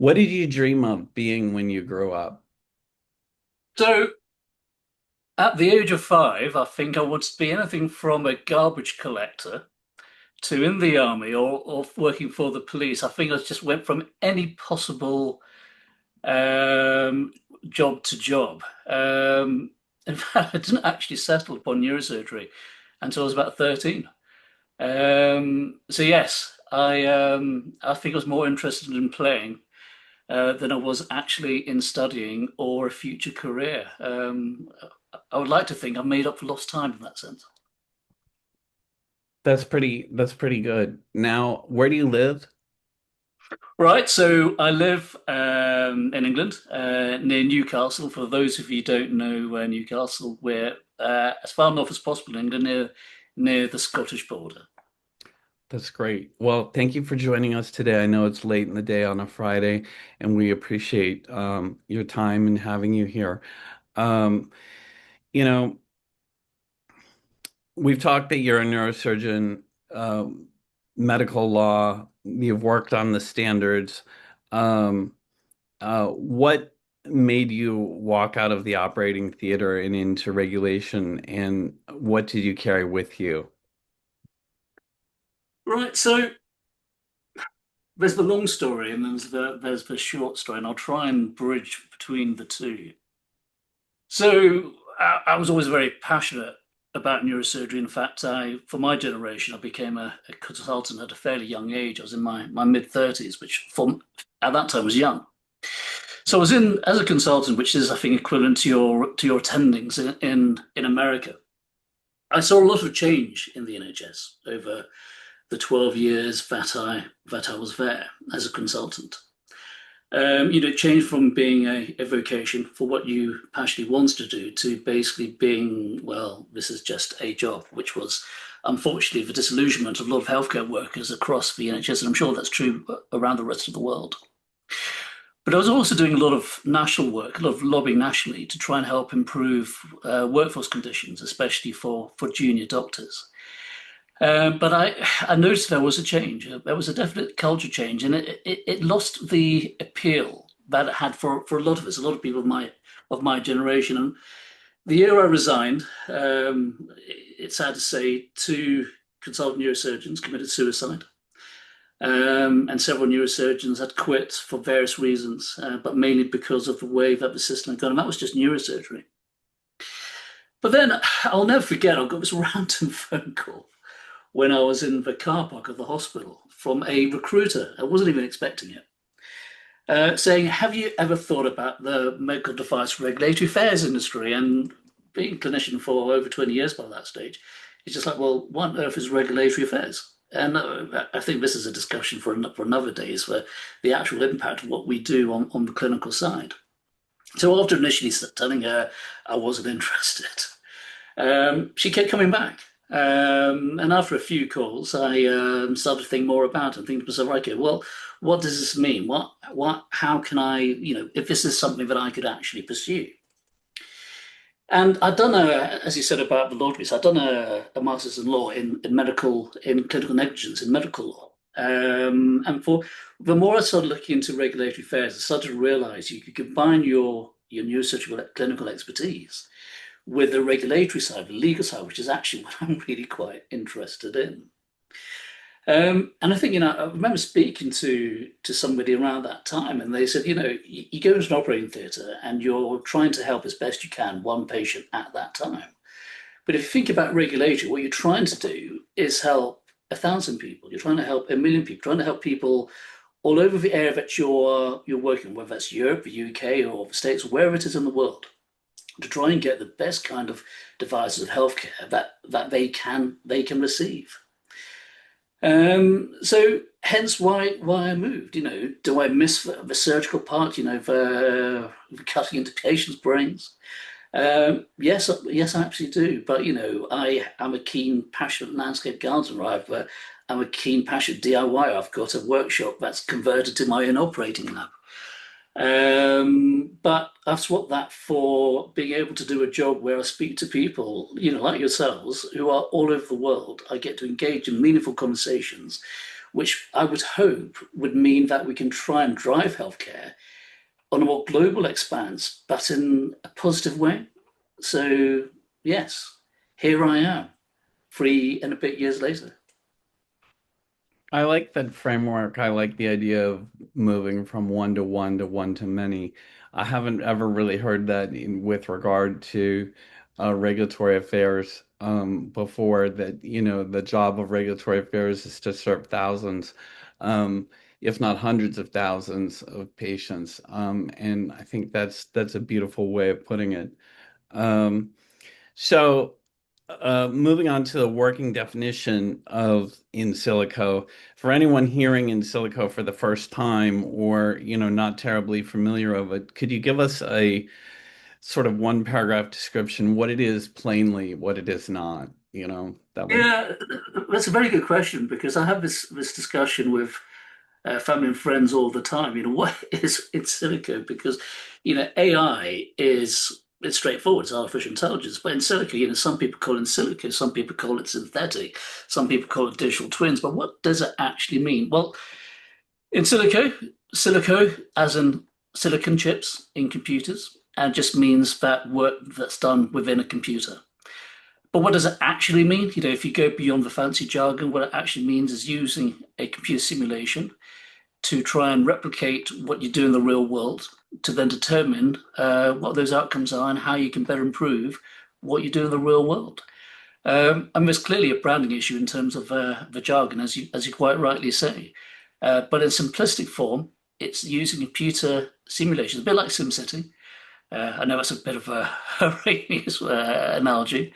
What did you dream of being when you grew up? So at the age of 5, I think I wanted to be anything from a garbage collector to in the army or working for the police. I think I just went from any possible um, job to job. In fact, I didn't actually settle upon neurosurgery until I was about 13. So yes, I think I was more interested in playing than I was actually in studying or a future career. I would like to think I've made up for lost time in that sense. That's pretty good. Now, where do you live? Right, so I live in England, near Newcastle. For those of you who don't know Newcastle, we're as far north as possible in England, near the Scottish border. That's great. Well, thank you for joining us today. I know it's late in the day on a Friday, and we appreciate your time and having you here. Um, you know, we've talked that you're a neurosurgeon, medical law, you've worked on the standards. Um, what made you walk out of the operating theater and into regulation, and what did you carry with you? Right, so there's the long story and there's the short story, and I'll try and bridge between the two. So I was always very passionate about neurosurgery. In fact, for my generation, I became a consultant at a fairly young age. I was in my mid 30s, which at that time was young. So I was in as a consultant, which is I think equivalent to your attendings in America. I saw a lot of change in the NHS over the 12 years that I was there as a consultant. It changed from being a vocation for what you passionately wanted to do to basically being, well, this is just a job, which was unfortunately the disillusionment of a lot of healthcare workers across the NHS, and I'm sure that's true around the rest of the world. But I was also doing a lot of national work, a lot of lobbying nationally to try and help improve workforce conditions, especially for junior doctors. But I noticed there was a change. There was a definite culture change, and it lost the appeal that it had for a lot of us, a lot of people of my generation. And the year I resigned, it's sad to say, two consultant neurosurgeons committed suicide, and several neurosurgeons had quit for various reasons, but mainly because of the way that the system had gone. And that was just neurosurgery. But then I'll never forget, I got this random phone call when I was in the car park of the hospital from a recruiter. I wasn't even expecting it. Saying, have you ever thought about the medical device regulatory affairs industry? And being a clinician for over 20 years by that stage, it's just like, well, what on earth is regulatory affairs? And I think this is a discussion for another day, is for the actual impact of what we do on the clinical side. So after initially telling her I wasn't interested, she kept coming back. And after a few calls, I started to think more about it and think to myself, okay, well, what does this mean? How can I, if this is something that I could actually pursue? And I'd done as you said about the law degree, so I'd done a master's in law in clinical negligence in medical law. And for the more I started looking into regulatory affairs, I started to realize you could combine your neurosurgical clinical expertise with the regulatory side, the legal side, which is actually what I'm really quite interested in. And I think, I remember speaking to somebody around that time, and they said, you go into an operating theatre and you're trying to help as best you can one patient at that time. But if you think about regulatory, what you're trying to do is help 1,000 people. You're trying to help 1 million people, trying to help people all over the area that you're working, whether that's Europe, the UK, or the States, or wherever it is in the world, to try and get the best kind of devices of healthcare that they can receive. So hence why I moved. Do I miss the surgical part? The cutting into patients' brains. Yes, I actually do. But I am a keen, passionate landscape gardener. I'm a keen, passionate DIY. I've got a workshop that's converted to my own operating lab. But I've swapped that for being able to do a job where I speak to people, like yourselves, who are all over the world. I get to engage in meaningful conversations which I would hope would mean that we can try and drive healthcare on a more global expanse, but in a positive way. So, yes, here I am, 3 and a bit years later. I like that framework. I like the idea of moving from one to one to one to many. I haven't ever really heard that with regard to regulatory affairs before, that, the job of regulatory affairs is to serve thousands, if not hundreds of thousands of patients. And I think that's a beautiful way of putting it. Um, so, moving on to the working definition of in silico, for anyone hearing in silico for the first time, or, not terribly familiar of it, could you give us a sort of one paragraph description, what it is plainly, what it is not? That would. Yeah, that's a very good question because I have this discussion with family and friends all the time. What is in silico? Because AI is it's straightforward. It's artificial intelligence, but in silico, some people call it in silico, some people call it synthetic, some people call it digital twins. But what does it actually mean? Well, in silico as in silicon chips in computers, and just means that work that's done within a computer. But what does it actually mean? If you go beyond the fancy jargon, what it actually means is using a computer simulation to try and replicate what you do in the real world to then determine what those outcomes are and how you can better improve what you do in the real world. And there's clearly a branding issue in terms of the jargon, as you quite rightly say. But in simplistic form, it's using computer simulations, a bit like SimCity. I know that's a bit of a horrendous analogy,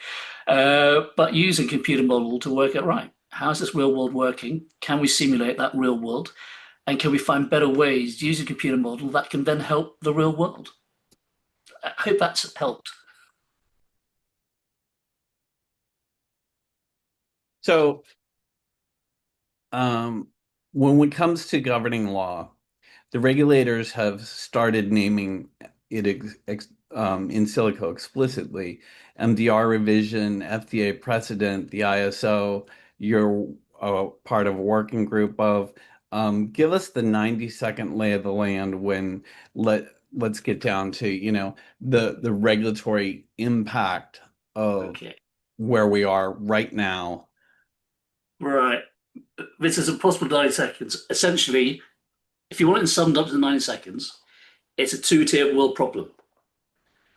but using computer model to work it right. How's this real world working? Can we simulate that real world? And can we find better ways using computer model that can then help the real world? I hope that's helped. So, when it comes to governing law, the regulators have started naming it in silico explicitly. MDR revision, FDA precedent, the ISO, you're part of a working group of. Give us the 90-second lay of the land when let's get down to, the regulatory impact of Okay. where we are right now. Right. This is impossible 90 seconds. Essentially, if you want it summed up to 90 seconds, it's a two-tier world problem,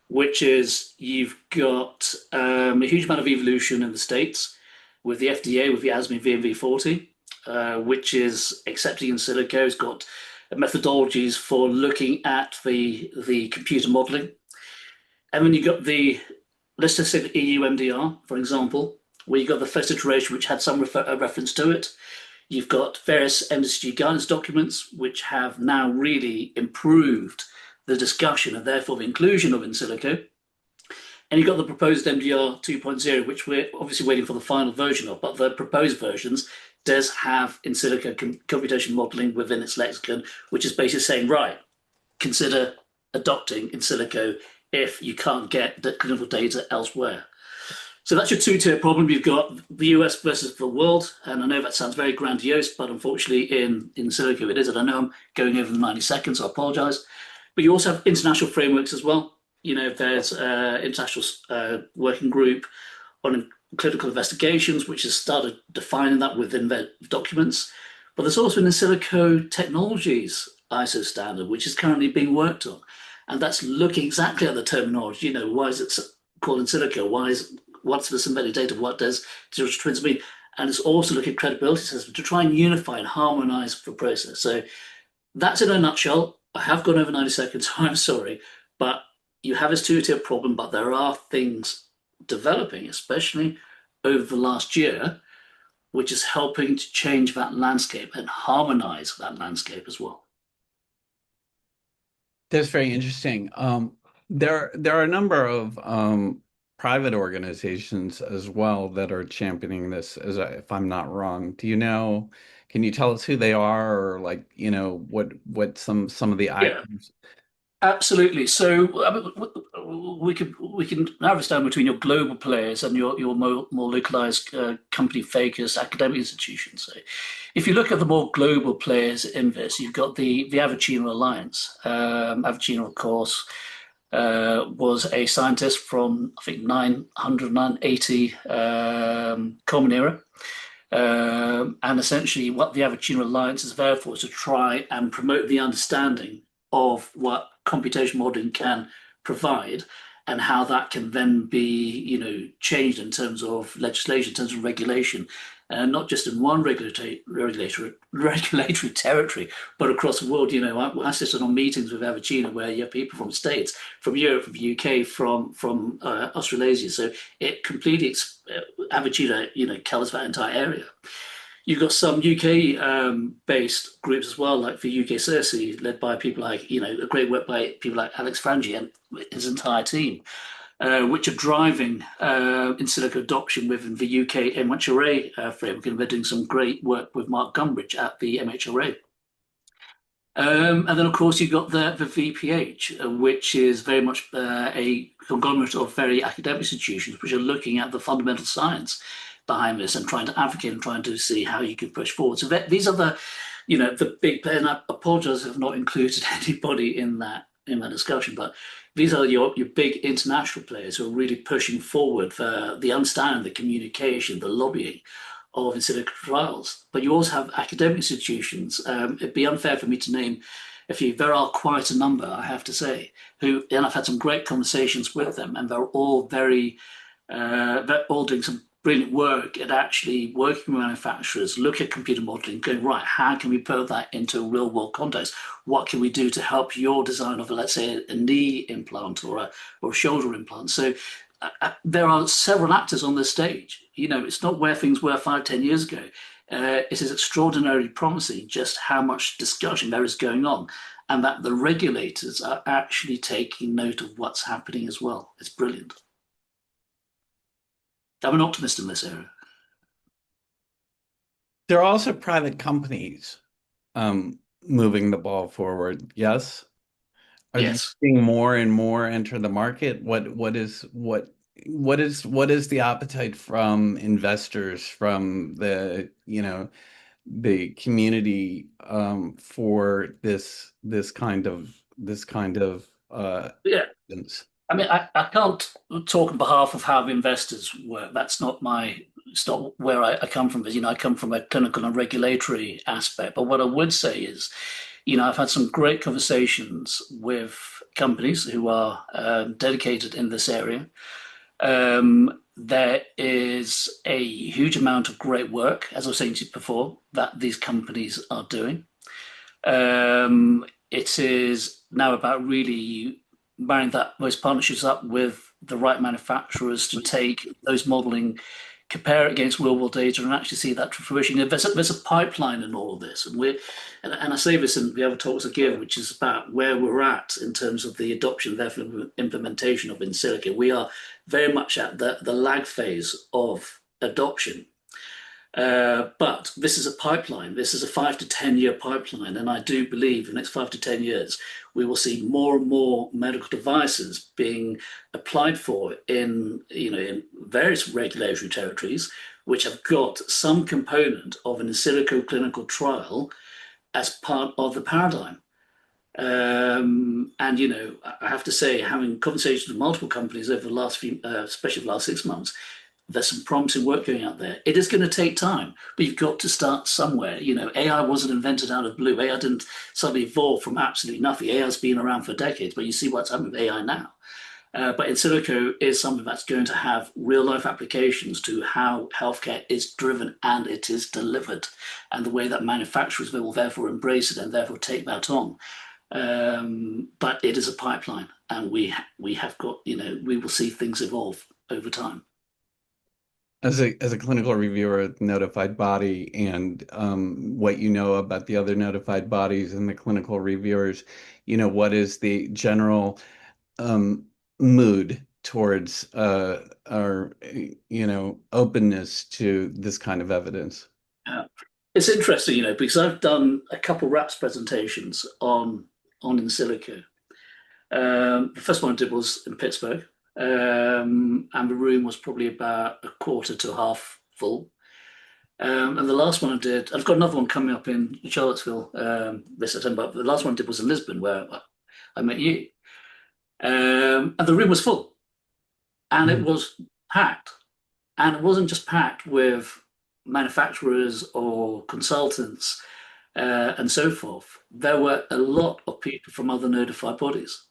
which is you've got a huge amount of evolution in the States with the FDA, with the ASME VMV40, which is accepting in silico. It's got methodologies for looking at the computer modeling. And then you've got let's just say the EU MDR, for example, where you've got the first iteration, which had some reference to it. You've got various MSG guidance documents, which have now really improved the discussion and therefore the inclusion of in silico. And you've got the proposed MDR 2.0, which we're obviously waiting for the final version of, but the proposed versions does have in silico computation modeling within its lexicon, which is basically saying, right, consider adopting in silico if you can't get the clinical data elsewhere. So that's your two-tier problem. You've got the US versus the world, and I know that sounds very grandiose, but unfortunately in silico it is. And I know I'm going over the 90 seconds, so I apologize. But you also have international frameworks as well. There's international working group on clinical investigations, which has started defining that within their documents. But there's also an in silico technologies ISO standard, which is currently being worked on. And that's looking exactly at the terminology. Why is it called in silico? What's the synthetic data? What does digital twins mean? And it's also looking at credibility systems to try and unify and harmonize the process. So that's in a nutshell. I have gone over 90 seconds, so I'm sorry. But you have this two-tier problem, but there are things developing, especially over the last year, which is helping to change that landscape and harmonize that landscape as well. That's very interesting. There are a number of private organizations as well that are championing this, if I'm not wrong. Can you tell us who they are, or like, what some of the Yeah, items? absolutely. So we can narrow this down between your global players and your more localized company focused academic institutions. So if you look at the more global players in this, you've got the Avicenna Alliance. Avicenna, of course, was a scientist from I think 900, 980 Common Era. And essentially, what the Avicenna Alliance is there for is to try and promote the understanding of what computation modeling can provide and how that can then be, changed in terms of legislation, in terms of regulation, and not just in one regulatory territory, but across the world. I sit on meetings with Avicenna where you have people from States, from Europe, from the UK, from Australasia. So it completely Avicenna, covers that entire area. You've got some UK based groups as well, like the UK CERSI, led by people like, a great work by people like Alex Frangi and his entire team, which are driving in silico adoption within the UK MHRA framework. And they're doing some great work with Mark Gumbridge at the MHRA. And then, of course, you've got the VPH, which is very much a conglomerate of very academic institutions which are looking at the fundamental science behind this and trying to advocate and trying to see how you can push forward. So these are the big players. And I apologize if I've not included anybody in that discussion, but these are your big international players who are really pushing forward for the understanding, the communication, the lobbying of in silico trials. But you also have academic institutions. It'd be unfair for me to name a few. There are quite a number, I have to say, and I've had some great conversations with them, and they're all they're all doing some brilliant work at actually working with manufacturers, look at computer modeling, going, right, how can we put that into a real world context? What can we do to help your design of, let's say, a knee implant or a shoulder implant? So there are several actors on this stage. It's not where things were 5, 10 years ago. It is extraordinarily promising just how much discussion there is going on, and that the regulators are actually taking note of what's happening as well. It's brilliant. I'm an optimist in this area. There are also private companies moving the ball forward. Yes. Are you Yes. seeing more and more enter the market? What is the appetite from investors, from the community for this kind of Yeah. things? I mean, I can't talk on behalf of how the investors work. It's not where I come from. I come from a clinical and regulatory aspect. But what I would say is, I've had some great conversations with companies who are dedicated in this area. There is a huge amount of great work, as I was saying to you before, that these companies are doing. It is now about really marrying those partnerships up with the right manufacturers to take those modeling, compare it against real world data, and actually see that to fruition. There's a pipeline in all of this, and I say this in the other talks I give, which is about where we're at in terms of the adoption, therefore implementation of in silico. We are very much at the lag phase of adoption. But this is a pipeline. This is a 5 to 10 year pipeline, and I do believe in the next 5 to 10 years we will see more and more medical devices being applied for in various regulatory territories, which have got some component of an in silico clinical trial as part of the paradigm. And I have to say, having conversations with multiple companies over the last few, especially the last 6 months, there's some promising work going out there. It is going to take time, but you've got to start somewhere. AI wasn't invented out of blue. AI didn't suddenly evolve from absolutely nothing. AI has been around for decades, but you see what's happening with AI now. But in silico is something that's going to have real life applications to how healthcare is driven and it is delivered, and the way that manufacturers will therefore embrace it and therefore take that on. But it is a pipeline, and we have got, we will see things evolve over time. As a clinical reviewer, notified body, and what you know about the other notified bodies and the clinical reviewers, what is the general mood towards our openness to this kind of evidence? Yeah. It's interesting, because I've done a couple RAPS presentations on in silico. The first one I did was in Pittsburgh, and the room was probably about a quarter to half full. And the last one I did, I've got another one coming up in Charlottesville this September. But the last one I did was in Lisbon, where I met you. And the room was full, and it Mm. was packed. And it wasn't just packed with manufacturers or consultants and so forth. There were a lot of people from other notified bodies.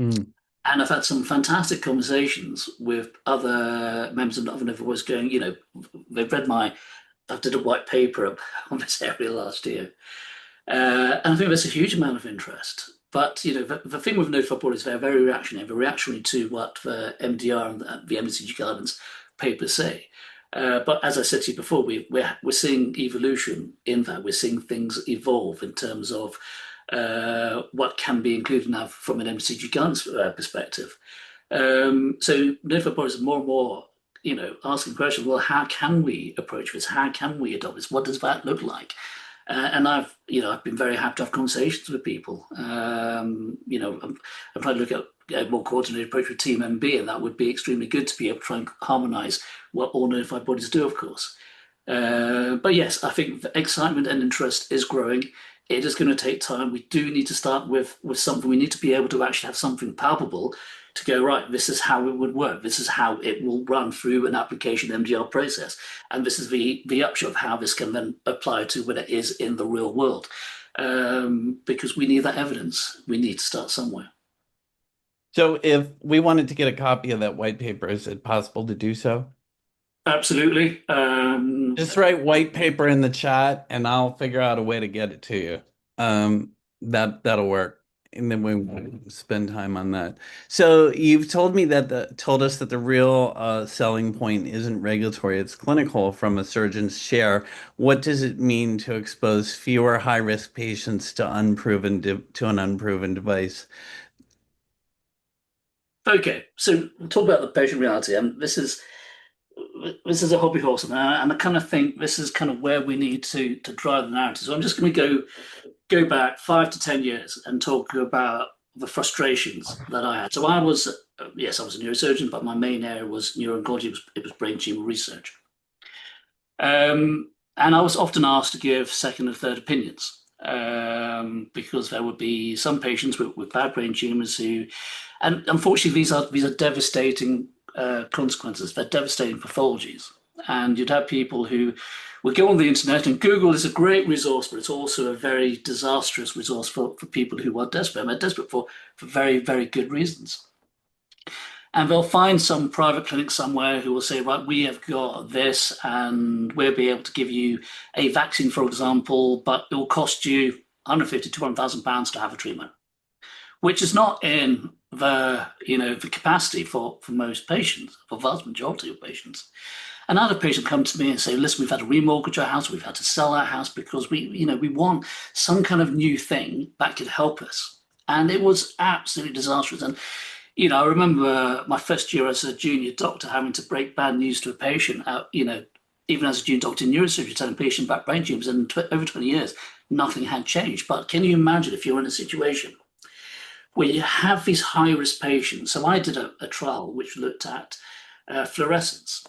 Mm. And I've had some fantastic conversations with other members of other notified bodies going, they've read I did a white paper on this area last year. And I think there's a huge amount of interest. But the thing with notified bodies, they're very reactionary. They're reactionary to what the MDR and the MCG guidance papers say. But as I said to you before, we're seeing evolution in that. We're seeing things evolve in terms of what can be included now from an MCG guidance perspective. So notified bodies are more and more, asking questions. Well, how can we approach this? How can we adopt this? What does that look like? And I've been very happy to have conversations with people. I'm trying to look at a more coordinated approach with Team MB, and that would be extremely good to be able to try and harmonise what all notified bodies do, of course. But yes, I think the excitement and interest is growing. It is going to take time. We do need to start with something. We need to be able to actually have something palpable to go, right, this is how it would work. This is how it will run through an application MDR process. And this is the upshot of how this can then apply to when it is in the real world. Because we need that evidence. We need to start somewhere. So if we wanted to get a copy of that white paper, is it possible to do so? Absolutely. Just write white paper in the chat and I'll figure out a way to get it to you. That'll work. And then we spend time on that. So you've told me that told us that the real selling point isn't regulatory, it's clinical from a surgeon's chair. What does it mean to expose fewer high-risk patients to an unproven device? Okay, so we'll talk about the patient reality, and this is a hobby horse, and I kind of think this is kind of where we need to drive the narrative. So I'm just going to go back 5 to 10 years and talk about the frustrations that I had. So yes, I was a neurosurgeon, but my main area was neuro-oncology. It was brain tumor research, and I was often asked to give second and third opinions. Because there would be some patients with bad brain tumors and unfortunately these are devastating consequences. They're devastating pathologies. And you'd have people who would go on the internet, and Google is a great resource, but it's also a very disastrous resource for people who are desperate. And they're desperate for very, very good reasons. And they'll find some private clinic somewhere who will say, right, we have got this, and we'll be able to give you a vaccine, for example, but it will cost you 150, 200,000 pounds to have a treatment, which is not in the capacity for most patients, for the vast majority of patients. And other patients come to me and say, listen, we've had to remortgage our house, we've had to sell our house because we want some kind of new thing that could help us. And it was absolutely disastrous. And I remember my first year as a junior doctor having to break bad news to a patient. Even as a junior doctor in neurosurgery, telling patient about brain tumors, and over 20 years, nothing had changed. But can you imagine if you're in a situation where you have these high-risk patients? So I did a trial which looked at fluorescence.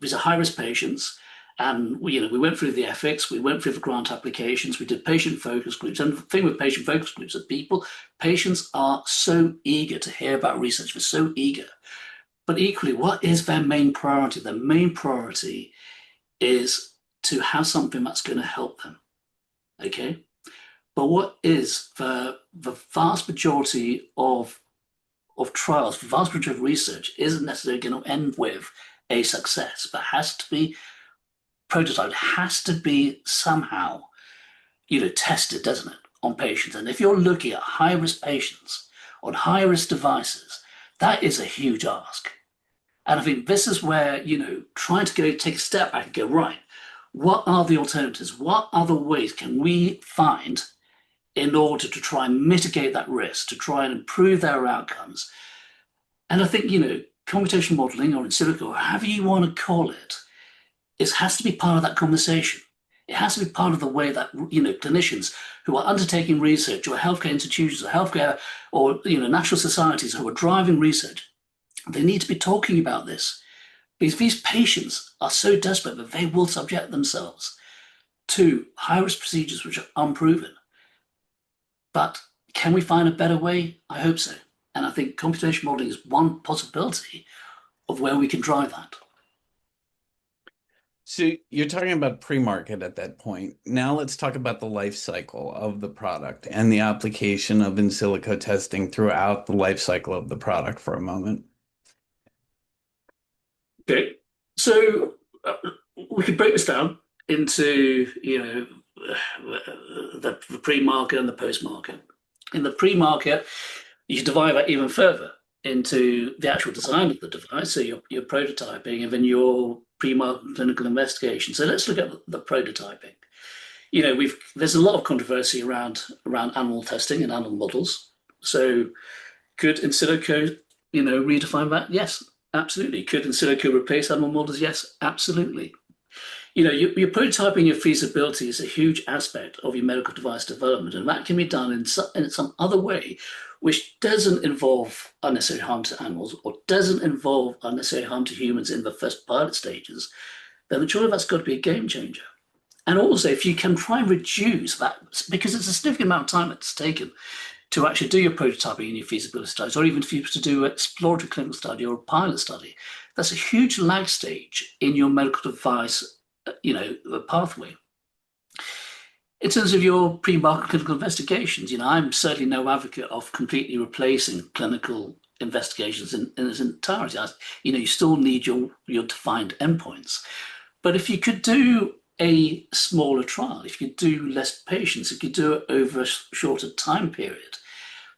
These are high-risk patients. And we went through the ethics, we went through the grant applications, we did patient focus groups. And the thing with patient focus groups is patients are so eager to hear about research, they're so eager. But equally, what is their main priority? Their main priority is to have something that's going to help them. Okay? But what is the vast majority of trials, the vast majority of research isn't necessarily going to end with a success, but has to be prototype, has to be somehow, tested, doesn't it, on patients? And if you're looking at high-risk patients on high-risk devices, that is a huge ask. And I think this is where, trying to take a step back and go, right, what are the alternatives? What other ways can we find in order to try and mitigate that risk, to try and improve their outcomes? And I think, computational modeling or in silico, or however you want to call it, has to be part of that conversation. It has to be part of the way that, clinicians who are undertaking research, or healthcare institutions, or healthcare, or national societies who are driving research, they need to be talking about this, because these patients are so desperate that they will subject themselves to high-risk procedures which are unproven. But can we find a better way? I hope so. And I think computational modeling is one possibility of where we can drive that. So you're talking about pre-market at that point. Now let's talk about the life cycle of the product and the application of in silico testing throughout the life cycle of the product for a moment. Okay, so we could break this down into the pre-market and the post-market. In the pre-market, you divide that even further into the actual design of the device, so your prototyping, and then your pre-market clinical investigation. So let's look at the prototyping. There's a lot of controversy around animal testing and animal models. So could in silico, redefine that? Yes, absolutely. Could in silico replace animal models? Yes, absolutely. Your prototyping, your feasibility is a huge aspect of your medical device development, and that can be done in some other way, which doesn't involve unnecessary harm to animals or doesn't involve unnecessary harm to humans in the first pilot stages. Then surely that's got to be a game changer. And also, if you can try and reduce that, because it's a significant amount of time it's taken to actually do your prototyping and your feasibility studies, or even for you to do an exploratory clinical study or a pilot study, that's a huge lag stage in your medical device, pathway. In terms of your pre-market clinical investigations, I'm certainly no advocate of completely replacing clinical investigations in its entirety. You still need your defined endpoints. But if you could do a smaller trial, if you could do less patients, if you could do it over a shorter time period,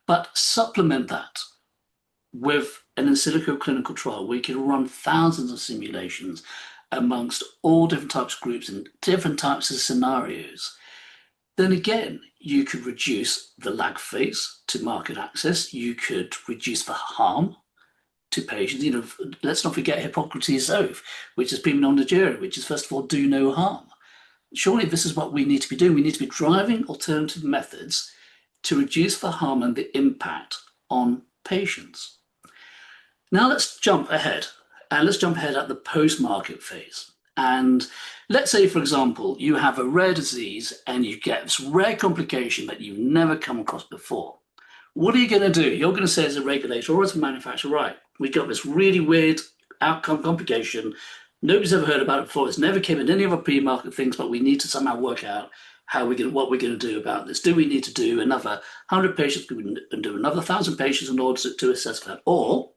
but supplement that with an in silico clinical trial where you can run thousands of simulations amongst all different types of groups and different types of scenarios, then again, you could reduce the lag phase to market access. You could reduce the harm to patients. Let's not forget Hippocrates' oath, which is prima non nocere, which is first of all, do no harm. Surely this is what we need to be doing. We need to be driving alternative methods to reduce the harm and the impact on patients. Now let's jump ahead, and let's jump ahead at the post-market phase. And let's say, for example, you have a rare disease and you get this rare complication that you've never come across before. What are you going to do? You're going to say as a regulator or as a manufacturer, right, we got this really weird outcome complication. Nobody's ever heard about it before. It's never came in any of our pre-market things, but we need to somehow work out what we're going to do about this. Do we need to do another 100 patients? Could we do another 1,000 patients in order to assess that? Or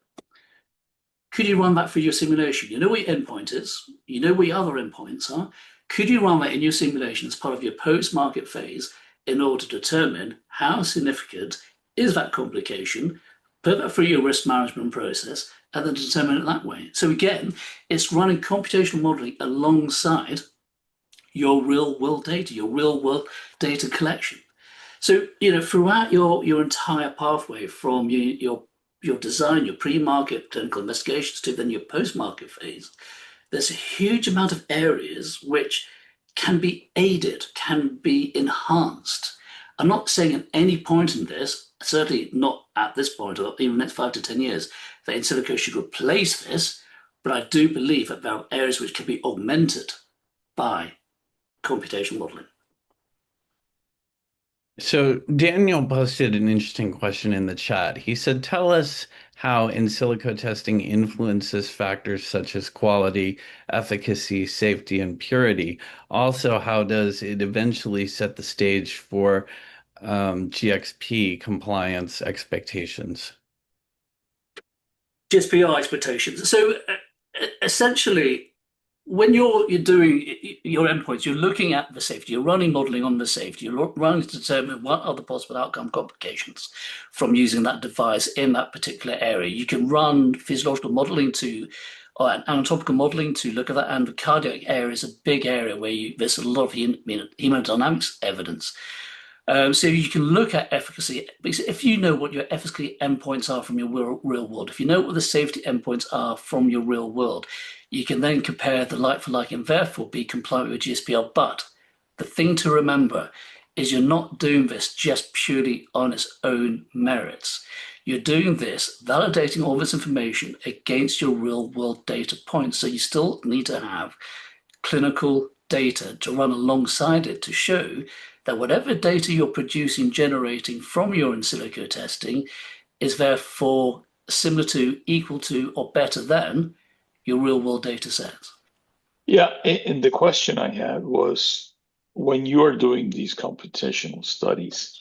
could you run that for your simulation? You know what your endpoint is. You know what your other endpoints are. Could you run that in your simulation as part of your post-market phase in order to determine how significant is that complication, put that through your risk management process, and then determine it that way? So again, it's running computational modeling alongside your real-world data, your real-world data collection. So, throughout your entire pathway from your design, your pre-market clinical investigations to then your post-market phase, there's a huge amount of areas which can be aided, can be enhanced. I'm not saying at any point in this, certainly not at this point or even the next 5 to 10 years, that in silico should replace this, but I do believe that there are areas which can be augmented by computational modeling. So Daniel posted an interesting question in the chat. He said, tell us how in silico testing influences factors such as quality, efficacy, safety, and purity. Also, how does it eventually set the stage for GXP compliance expectations? GSPR expectations. So essentially, when you're doing your endpoints, you're looking at the safety, you're running modeling on the safety, you're running to determine what are the possible outcome complications from using that device in that particular area. You can run physiological modeling or anatomical modeling to look at that, and the cardiac area is a big area where there's a lot of hemodynamics evidence. So you can look at efficacy, because if you know what your efficacy endpoints are from your real world, if you know what the safety endpoints are from your real world, you can then compare the like for like and therefore be compliant with GSPR. But the thing to remember is you're not doing this just purely on its own merits. You're doing this validating all this information against your real world data points. So you still need to have clinical data to run alongside it to show that whatever data you're producing, generating from your in silico testing is therefore similar to, equal to, or better than your real world data sets. Yeah, and the question I had was, when you are doing these computational studies,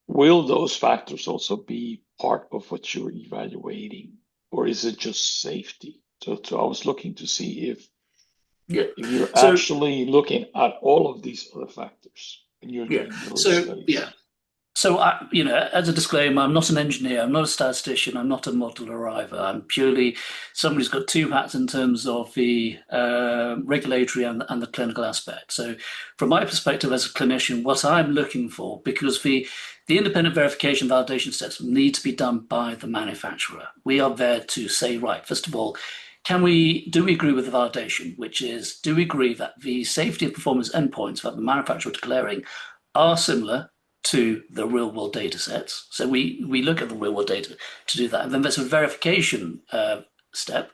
will those factors also be part of what you're evaluating, or is it just safety? So I was looking to see Yeah. if you're So actually looking at all of these other factors when you're yeah. doing those So yeah. studies. So as a disclaimer, I'm not an engineer, I'm not a statistician, I'm not a modeler either. I'm purely somebody who's got two hats in terms of the regulatory and the clinical aspect. So, from my perspective as a clinician, what I'm looking for, because the independent verification validation steps need to be done by the manufacturer. We are there to say, right, first of all, do we agree with the validation, which is, do we agree that the safety and performance endpoints that the manufacturer is declaring are similar to the real world data sets? So we look at the real world data to do that. And then there's a verification step,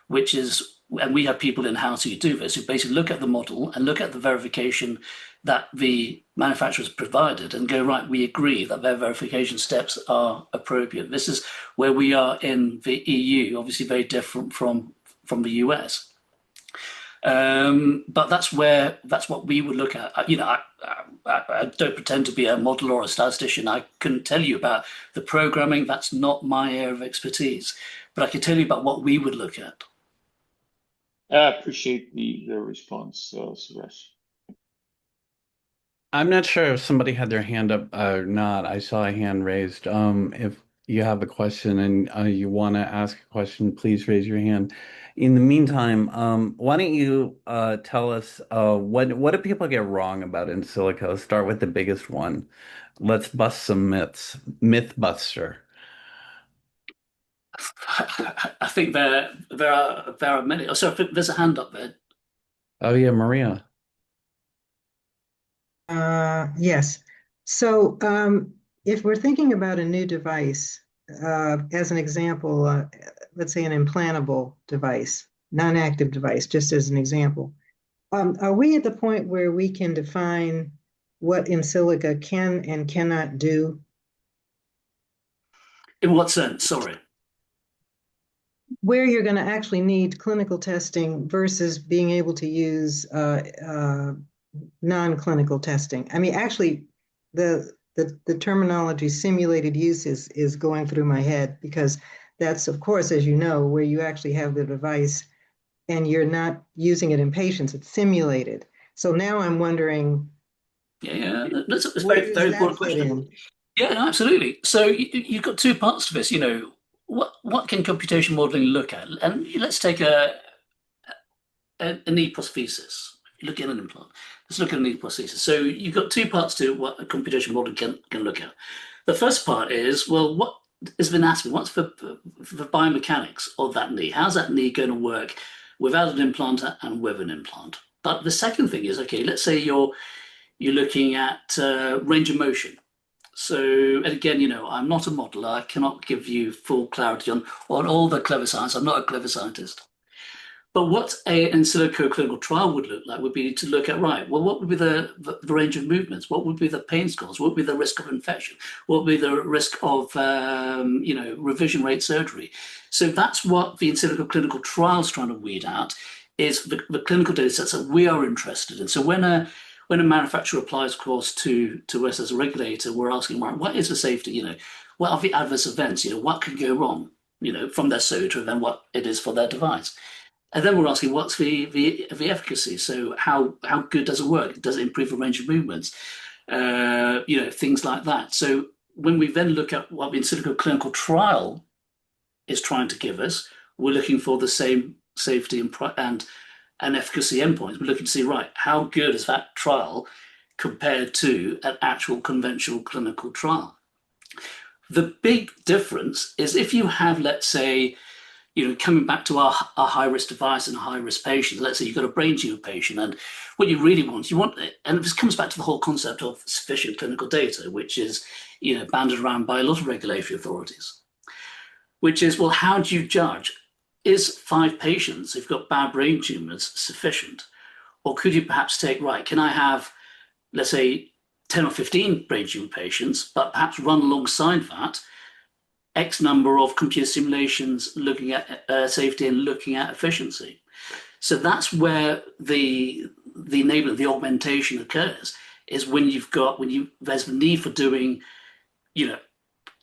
which is, and we have people in house who do this, who basically look at the model and look at the verification that the manufacturers provided and go, right, we agree that their verification steps are appropriate. This is where we are in the EU, obviously very different from the US. But that's what we would look at. I don't pretend to be a modeler or a statistician. I couldn't tell you about the programming. That's not my area of expertise. But I can tell you about what we would look at. I appreciate the response, Suresh. I'm not sure if somebody had their hand up or not. I saw a hand raised. If you have a question and you want to ask a question, please raise your hand. In the meantime, why don't you tell us what do people get wrong about in silico? Start with the biggest one. Let's bust some myths. Mythbuster. I think there are many. Oh, sorry, there's a hand up there. Oh yeah, Maria. Yes. So if we're thinking about a new device, as an example, let's say an implantable device, non-active device, just as an example, are we at the point where we can define what in silico can and cannot do? In what sense? Sorry. Where you're going to actually need clinical testing versus being able to use non-clinical testing. I mean, actually, the terminology simulated use is going through my head, because that's, of course, as you know, where you actually have the device and you're not using it in patients, it's simulated. So now I'm wondering, Yeah, that's a where very, does very that important fit question. in? Yeah, no, absolutely. So you've got two parts to this. What can computation modeling look at? And let's take a knee prosthesis. Look at an implant. Let's look at a knee prosthesis. So you've got two parts to what a computation model can look at. The first part is, well, what is the anatomy? What's the biomechanics of that knee? How's that knee going to work without an implant and with an implant? But the second thing is, okay, let's say you're looking at range of motion. So, and again, I'm not a modeler. I cannot give you full clarity on all the clever science. I'm not a clever scientist. But what a in silico clinical trial would look like would be to look at, right, well, what would be the range of movements? What would be the pain scores? What would be the risk of infection? What would be the risk of, revision rate surgery? So that's what the in silico clinical trial is trying to weed out, is the clinical data sets that we are interested in. So when a manufacturer applies, of course, to us as a regulator, we're asking, right, what is the safety? What are the adverse events? What can go wrong? From their soda, and then what it is for their device. And then we're asking, what's the efficacy? So how good does it work? Does it improve the range of movements? Things like that. So when we then look at what the in silico clinical trial is trying to give us, we're looking for the same safety and efficacy endpoints. We're looking to see, right, how good is that trial compared to an actual conventional clinical trial? The big difference is if you have, let's say, coming back to our high-risk device and high-risk patients, let's say you've got a brain tumor patient, and what you really want, and this comes back to the whole concept of sufficient clinical data, which is, banded around by a lot of regulatory authorities, which is, well, how do you judge? Is 5 patients who've got bad brain tumors sufficient? Or could you perhaps take, right, can I have, let's say, 10 or 15 brain tumor patients, but perhaps run alongside that X number of computer simulations looking at safety and looking at efficiency. So that's where the enablement, the augmentation occurs, is when there's the need for doing,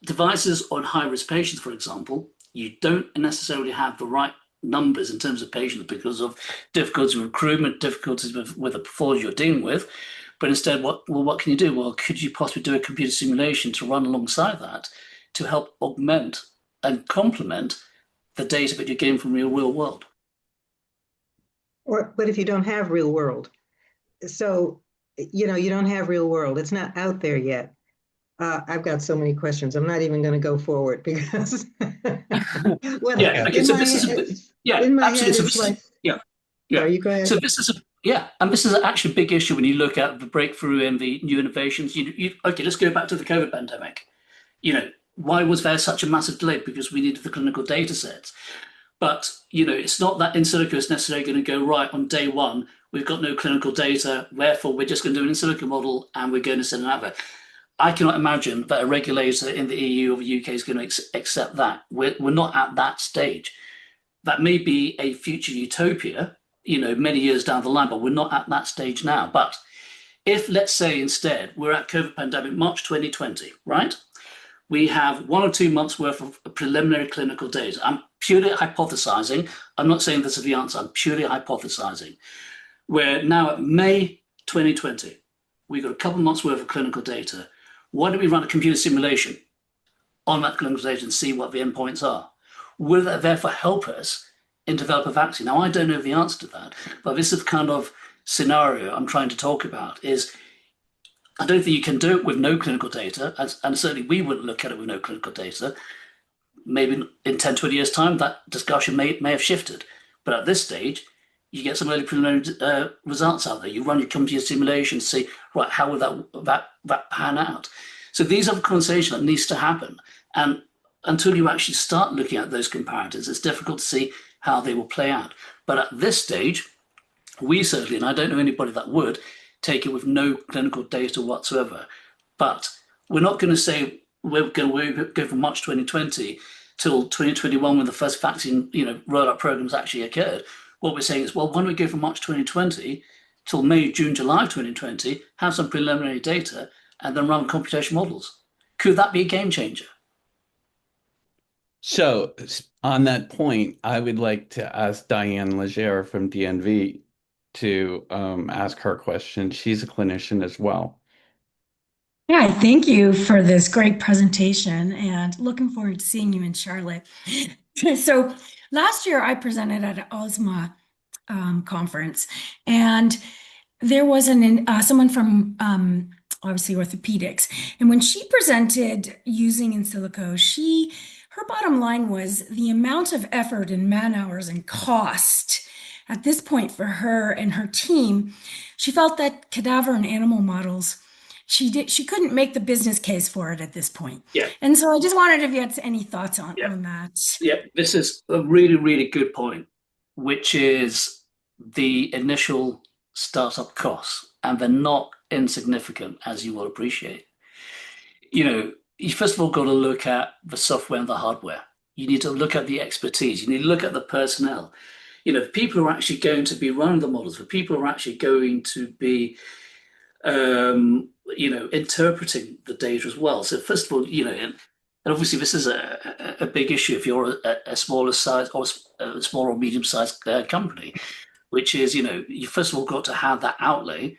devices on high-risk patients, for example. You don't necessarily have the right numbers in terms of patients because of difficulties with recruitment, difficulties with the pathology you're dealing with. But instead, what can you do? Well, could you possibly do a computer simulation to run alongside that to help augment and complement the data that you're getting from your real world? But if you don't have real world, so, you don't have real world, it's not out there yet. I've got so many questions. I'm not even going to go forward because yeah. Okay. So this is absolutely. Yeah. Sorry, you go ahead. So this is and this is actually a big issue when you look at the breakthrough and the new innovations. Okay, let's go back to the COVID pandemic. Why was there such a massive delay? Because we needed the clinical data sets. But, it's not that in silico is necessarily going to go right on day one. We've got no clinical data. Therefore, we're just going to do an in silico model and we're going to send it out there. I cannot imagine that a regulator in the EU or the UK is going to accept that. We're not at that stage. That may be a future utopia, many years down the line, but we're not at that stage now. But if, let's say, instead, we're at COVID pandemic, March 2020, right? We have 1 or 2 months worth of preliminary clinical data. I'm purely hypothesizing. I'm not saying this is the answer. I'm purely hypothesizing. We're now at May 2020. We've got a couple of months worth of clinical data. Why don't we run a computer simulation on that clinical data and see what the endpoints are? Will that therefore help us in develop a vaccine? Now, I don't know the answer to that, but this is the kind of scenario I'm trying to talk about. Is I don't think you can do it with no clinical data, and certainly we wouldn't look at it with no clinical data. Maybe in 10, 20 years' time, that discussion may have shifted. But at this stage, you get some early preliminary results out there. You run your computer simulation to see, right, how will that pan out? So these are the conversations that needs to happen. And until you actually start looking at those comparators, it's difficult to see how they will play out. But at this stage, we certainly, and I don't know anybody that would, take it with no clinical data whatsoever. But we're not going to say we're going to go from March 2020 till 2021 when the first vaccine rollout programs actually occurred. What we're saying is, well, why don't we go from March 2020 till May, June, July 2020, have some preliminary data, and then run computation models? Could that be a game changer? So on that point, I would like to ask Diane Legere from DNV to ask her question. She's a clinician as well. Yeah, thank you for this great presentation and looking forward to seeing you in Charlotte. So last year I presented at an OSMA conference, and there was someone from obviously orthopedics. And when she presented using in silico, her bottom line was the amount of effort and man hours and cost at this point for her and her team. She felt that cadaver and animal models, she couldn't make the business case for it at this point. Yeah. And so I just wondered if you had any thoughts on that. Yeah, this is a really, really good point, which is the initial startup costs, and they're not insignificant, as you will appreciate. You first of all got to look at the software and the hardware. You need to look at the expertise. You need to look at the personnel. The people who are actually going to be running the models, the people who are actually going to be interpreting the data as well. So first of all, and obviously this is a big issue if you're a smaller size or a small or medium-sized company, which is, you first of all got to have that outlay,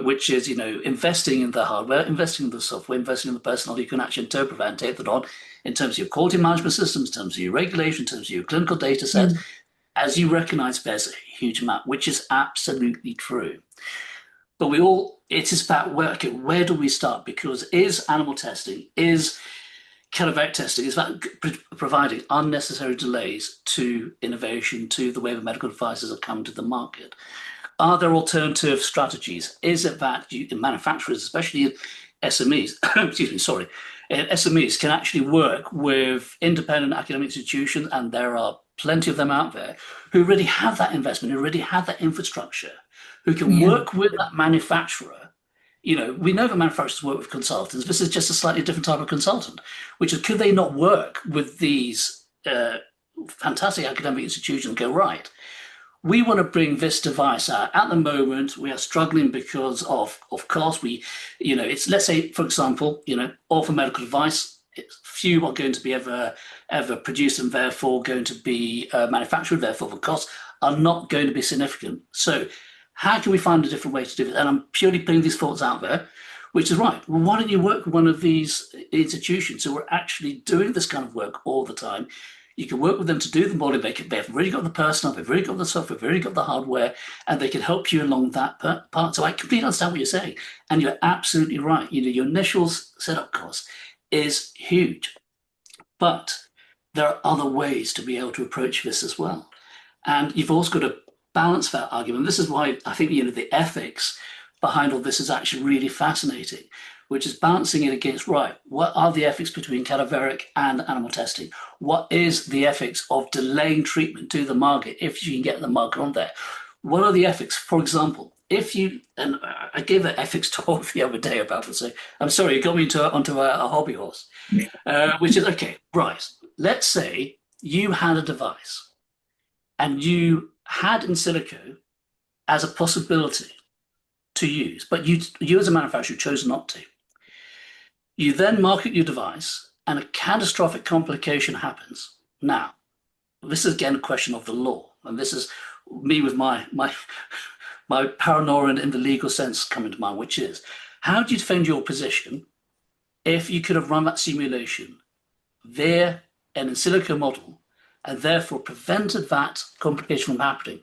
which is, investing in the hardware, investing in the software, investing in the personnel you can actually interpret that and take that on in terms of your quality management systems, in terms of your regulation, in terms of your clinical data sets. As you recognize, there's a huge amount, which is absolutely true. But it is about where do we start? Because is animal testing, is cadaveric testing is about providing unnecessary delays to innovation, to the way the medical devices are coming to the market. Are there alternative strategies? Is it that manufacturers, especially in SMEs, excuse me, sorry, SMEs can actually work with independent academic institutions, and there are plenty of them out there who already have that investment, who already have that infrastructure, who can work with that manufacturer. We know that manufacturers work with consultants. This is just a slightly different type of consultant, which is, could they not work with these fantastic academic institutions and go, right, we want to bring this device out. At the moment, we are struggling because of cost. It's, let's say, for example, orphan medical device, few are going to be ever produced and therefore going to be manufactured, therefore the costs are not going to be significant. So how can we find a different way to do it? And I'm purely putting these thoughts out there, which is right. Well, why don't you work with one of these institutions who are actually doing this kind of work all the time? You can work with them to do the modeling. They've already got the personnel, they've already got the software, they've already got the hardware, and they can help you along that part. So I completely understand what you're saying. And you're absolutely right. Your initial setup cost is huge. But there are other ways to be able to approach this as well. And you've also got to balance that argument. This is why I think the ethics behind all this is actually really fascinating, which is balancing it against, right, what are the ethics between cadaveric and animal testing? What is the ethics of delaying treatment to the market if you can get the market on there? What are the ethics? For example, and I gave an ethics talk the other day about this. So I'm sorry, you got me onto a hobby horse, which is, okay, right, let's say you had a device and you had in silico as a possibility to use, but you as a manufacturer chose not to. You then market your device and a catastrophic complication happens. Now, this is again a question of the law, and this is me with my paranoia in the legal sense coming to mind, which is, how do you defend your position if you could have run that simulation via an in silico model and therefore prevented that complication from happening?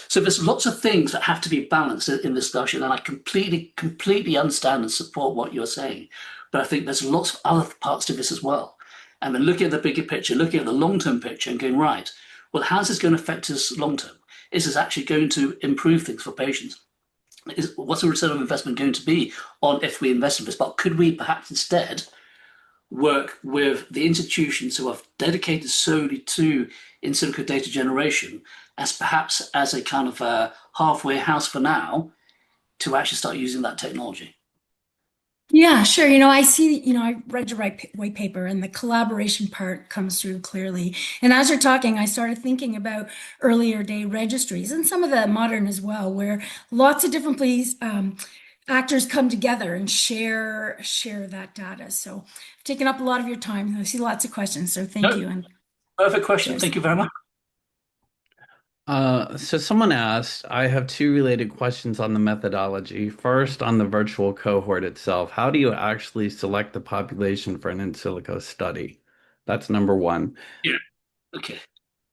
So there's lots of things that have to be balanced in discussion, and I completely understand and support what you're saying. But I think there's lots of other parts to this as well. And then looking at the bigger picture, looking at the long-term picture and going, right, well, how's this going to affect us long-term? Is this actually going to improve things for patients? What's the return of investment going to be on if we invest in this? But could we perhaps instead work with the institutions who are dedicated solely to in silico data generation as perhaps as a kind of a halfway house for now to actually start using that technology? Yeah, sure. I see, I read your white paper and the collaboration part comes through clearly. And as you're talking, I started thinking about earlier day registries and some of the modern as well, where lots of different actors come together and share that data. So I've taken up a lot of your time. I see lots of questions, so thank you. And perfect question. Thank you very much. So someone asked, I have two related questions on the methodology. First, on the virtual cohort itself, how do you actually select the population for an in silico study? That's number one. Yeah. Okay.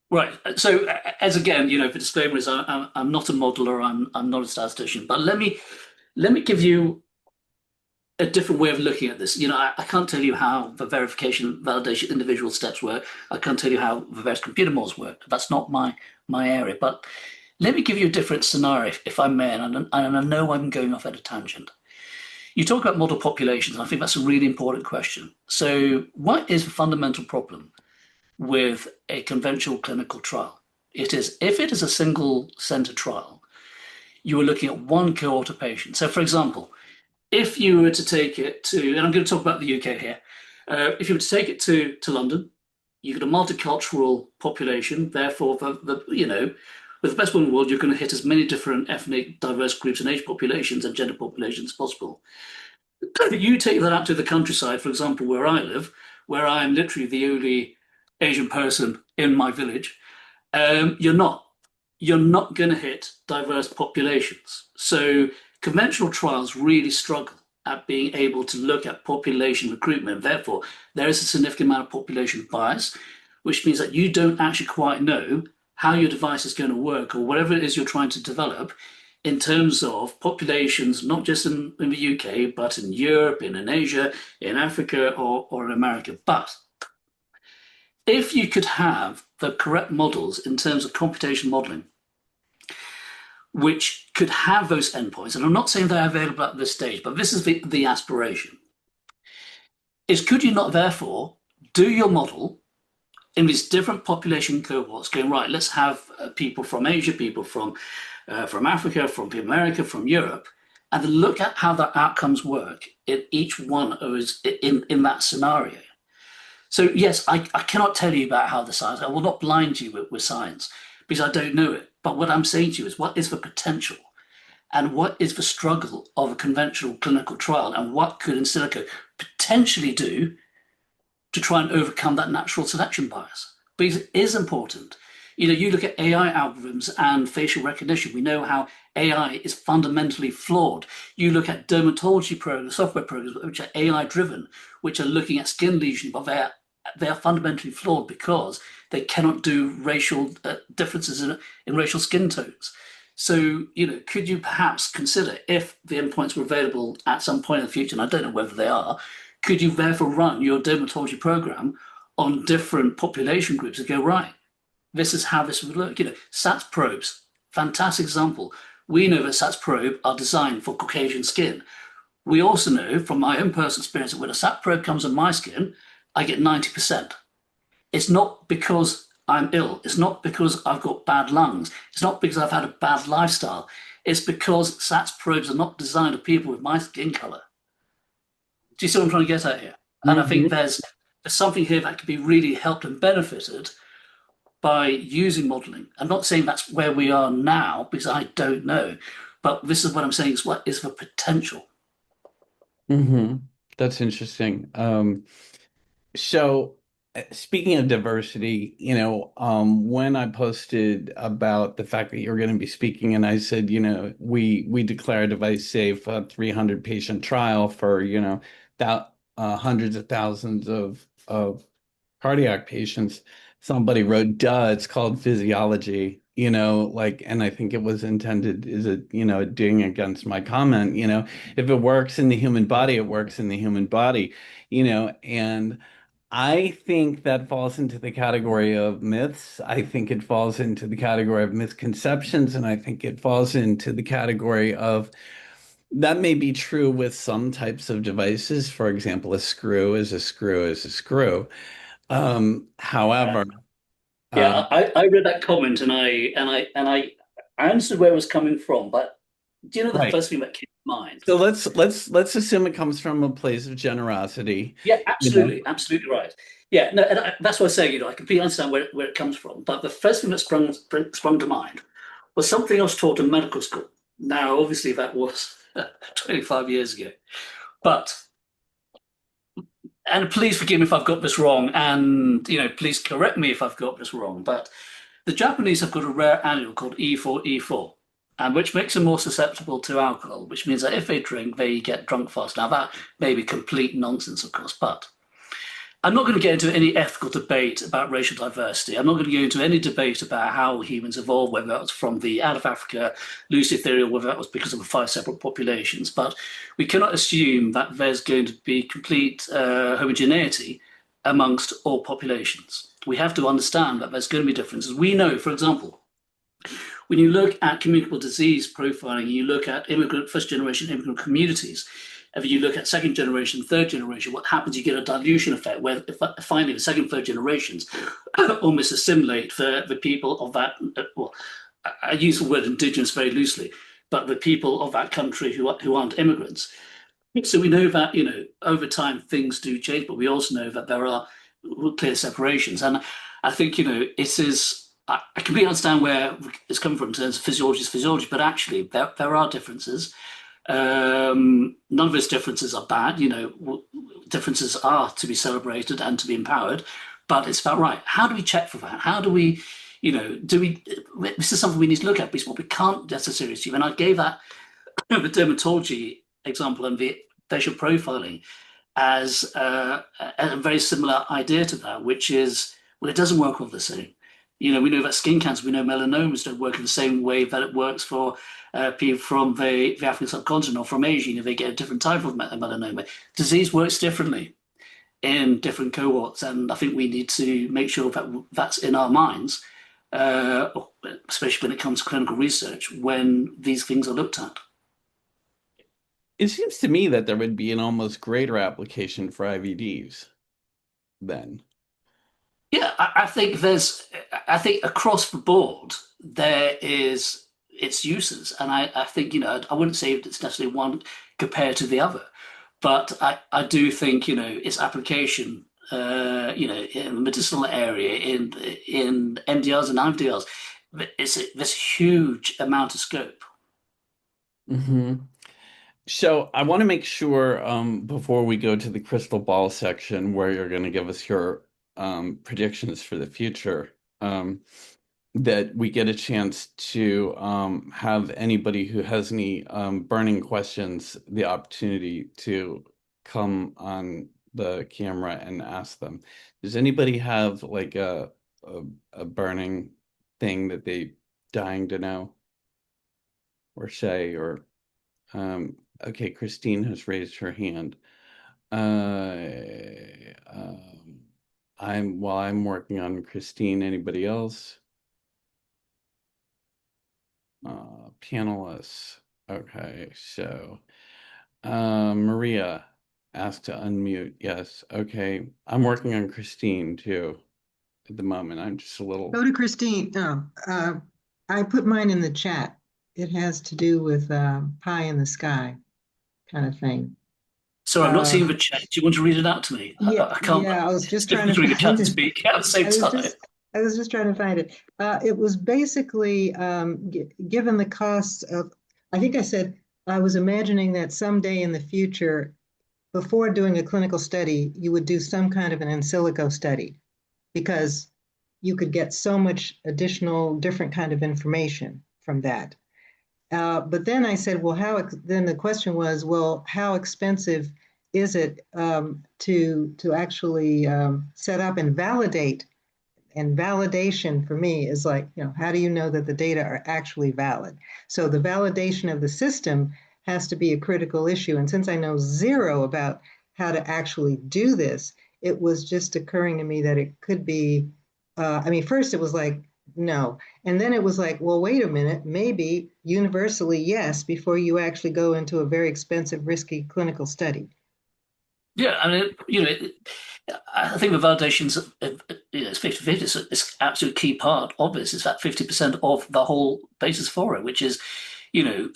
Right. So as again, the disclaimer is I'm not a modeler, I'm not a statistician, but let me give you a different way of looking at this. I can't tell you how the verification, validation, individual steps work. I can't tell you how the various computer models work. That's not my area. But let me give you a different scenario, if I may, and I know I'm going off at a tangent. You talk about model populations, and I think that's a really important question. So what is the fundamental problem with a conventional clinical trial? It is, if it is a single center trial, you are looking at one cohort of patients. So for example, if you were to take it to, and I'm going to talk about the UK here, if you were to take it to London, you get a multicultural population. Therefore, with the best one in the world, you're going to hit as many different ethnic, diverse groups and age populations and gender populations as possible. You take that out to the countryside, for example, where I live, where I am literally the only Asian person in my village. You're not going to hit diverse populations. So conventional trials really struggle at being able to look at population recruitment. Therefore, there is a significant amount of population bias, which means that you don't actually quite know how your device is going to work or whatever it is you're trying to develop in terms of populations, not just in the UK, but in Europe, in Asia, in Africa, or in America. But if you could have the correct models in terms of computation modeling, which could have those endpoints, and I'm not saying they're available at this stage, but this is the aspiration, is could you not therefore do your model in these different population cohorts going, right, let's have people from Asia, people from Africa, from America, from Europe, and then look at how the outcomes work in each one of us in that scenario. So yes, I cannot tell you about how the science, I will not blind you with science because I don't know it. But what I'm saying to you is what is the potential and what is the struggle of a conventional clinical trial and what could in silico potentially do to try and overcome that natural selection bias? Because it is important. You know, you look at AI algorithms and facial recognition, we know how AI is fundamentally flawed. You look at dermatology programs, software programs, which are AI driven, which are looking at skin lesions, but they are fundamentally flawed because they cannot do racial differences in racial skin tones. So, you know, could you perhaps consider, if the endpoints were available at some point in the future, and I don't know whether they are, could you therefore run your dermatology program on different population groups and go, right, this is how this would look? You know, SATS probes, fantastic example. We know that SATS probe are designed for Caucasian skin. We also know from my own personal experience that when a SAT probe comes on my skin, I get 90%. It's not because I'm ill. It's not because I've got bad lungs. It's not because I've had a bad lifestyle. It's because SATS probes are not designed for people with my skin color. Do you see what I'm trying to get at here? And I think there's something here that could be really helped and benefited by using modeling. I'm not saying that's where we are now because I don't know, but this is what I'm saying is what is the potential. That's interesting. So speaking of diversity, you know, when I posted about the fact that you're going to be speaking, and I said, you know, we declare a device safe, a 300 patient trial for, you know, that hundreds of thousands of cardiac patients. Somebody wrote, duh, it's called physiology, you know, like, and I think it was intended as a, you know, a ding against my comment, you know, if it works in the human body, it works in the human body, you know, and I think that falls into the category of myths. I think it falls into the category of misconceptions, and I think it falls into the category of that may be true with some types of devices. For example, a screw is a screw is a screw. However, Yeah, I read that comment and I understood where it was coming from, but do you know the right. first thing that came to mind? So let's assume it comes from a place of generosity. Yeah, You know? absolutely right. Yeah, no, and that's what I'm saying. You know, I completely understand where it comes from, but the first thing that sprung to mind was something I was taught in medical school. Now, obviously, that was 25 years ago, but and please forgive me if I've got this wrong, and you know, please correct me if I've got this wrong. But the Japanese have got a rare annual called E4E4, and which makes them more susceptible to alcohol, which means that if they drink, they get drunk fast. Now, that may be complete nonsense, of course, but I'm not going to get into any ethical debate about racial diversity. I'm not going to go into any debate about how humans evolved, whether that was from the out of Africa Lucy theory, or whether that was because of the 5 separate populations. But we cannot assume that there's going to be complete homogeneity amongst all populations. We have to understand that there's going to be differences. We know, for example, when you look at communicable disease profiling, you look at first generation immigrant communities, if you look at second generation, third generation, what happens? You get a dilution effect where finally the second, third generations almost assimilate the people of that. Well, I use the word indigenous very loosely, but the people of that country who aren't immigrants. So we know that, you know, over time things do change, but we also know that there are clear separations. And I think, you know, it is. I completely understand where it's coming from in terms of physiology is physiology, but actually there are differences. None of those differences are bad. You know, differences are to be celebrated and to be empowered, but it's about right. How do we check for that? How do we, you know, this is something we need to look at because what we can't necessarily assume. And I gave that the dermatology example and the facial profiling as a very similar idea to that, which is, well, it doesn't work all the same. You know, we know that skin cancer, we know melanomas don't work in the same way that it works for people from the African subcontinent or from Asia. You know, they get a different type of melanoma. Disease works differently in different cohorts, and I think we need to make sure that that's in our minds, uh, especially when it comes to clinical research, when these things are looked at. It seems to me that there would be an almost greater application for IVDs then. Yeah, I think across the board there is its uses, and I think, you know, I wouldn't say it's necessarily one compared to the other, but I do think, you know, its application, you know, in the medicinal area, in MDRs and IVDRs, there's a huge amount of scope. Hmm. So I want to make sure before we go to the crystal ball section where you're going to give us your predictions for the future, that we get a chance to have anybody who has any burning questions the opportunity to come on the camera and ask them. Does anybody have like a burning thing that they dying to know or say or okay, Christine has raised her hand. Um, I'm working on Christine. Anybody else? Panelists. Okay, so Maria asked to unmute. Yes. Okay. I'm working on Christine too at the moment. I'm just a little. Go to Christine. No, I put mine in the chat. It has to do with pie in the sky kind of thing. So I'm not seeing the chat. Do you want to read it out to me? Yeah, I can't. yeah. I was It's just trying difficult to to read the chat find and it. speak at the same I was time. just, I was just trying to find it. It was basically given the costs of. I think I said I was imagining that someday in the future, before doing a clinical study, you would do some kind of an in silico study because you could get so much additional different kind of information from that. But then I said, well, then the question was, well, how expensive is it to actually set up and validate? And validation for me is like, you know, how do you know that the data are actually valid? So the validation of the system has to be a critical issue. And since I know zero about how to actually do this, it was just occurring to me that it could be, I mean, first it was like, no. And then it was like, well, wait a minute, maybe universally, yes, before you actually go into a very expensive, risky clinical study. Yeah, I mean, you know, I think the validation's, you know, it's 50-50. It's an absolute key part of this. It's that 50% of the whole basis for it, which is, you know,